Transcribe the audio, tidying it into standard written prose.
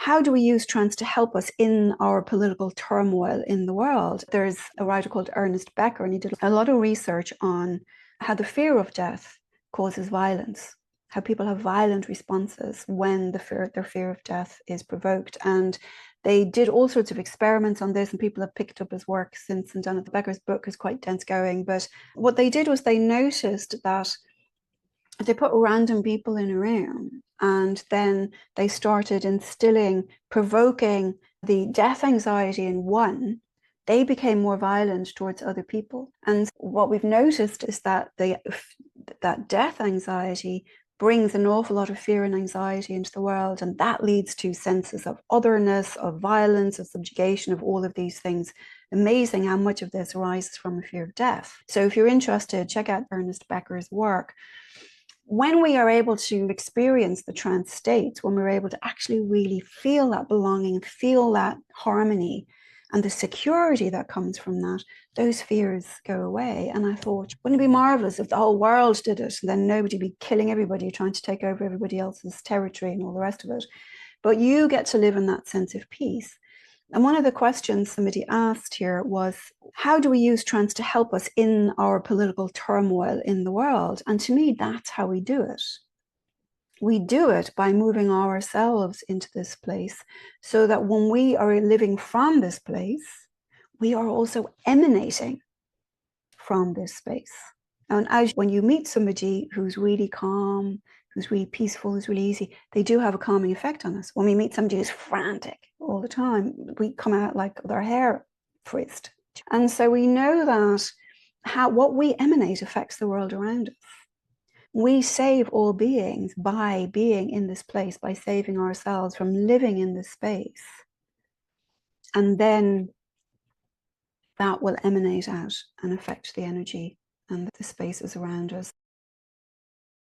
how do we use trance to help us in our political turmoil in the world? There's a writer called Ernest Becker, and he did a lot of research on how the fear of death causes violence, how people have violent responses when their fear of death is provoked. And they did all sorts of experiments on this, and people have picked up his work since and done it. Becker's book is quite dense going, but what they did was they noticed that they put random people in a room, and then they started provoking the death anxiety in one. They became more violent towards other people. And what we've noticed is that that death anxiety brings an awful lot of fear and anxiety into the world, and that leads to senses of otherness, of violence, of subjugation, of all of these things. Amazing how much of this arises from a fear of death. So if you're interested, check out Ernest Becker's work. When we are able to experience the trance states, when we're able to actually really feel that belonging, feel that harmony, and the security that comes from that, those fears go away. And I thought, wouldn't it be marvelous if the whole world did it? And then nobody would be killing everybody, trying to take over everybody else's territory and all the rest of it. But you get to live in that sense of peace. And one of the questions somebody asked here was, how do we use trance to help us in our political turmoil in the world? And to me, that's how we do it. We do it by moving ourselves into this place, so that when we are living from this place, we are also emanating from this space. And when you meet somebody who's really calm, who's really peaceful, who's really easy, they do have a calming effect on us. When we meet somebody who's frantic all the time, we come out like with our hair frizzed. And so we know that what we emanate affects the world around us. We save all beings by being in this place, by saving ourselves from living in this space. And then that will emanate out and affect the energy and the spaces around us.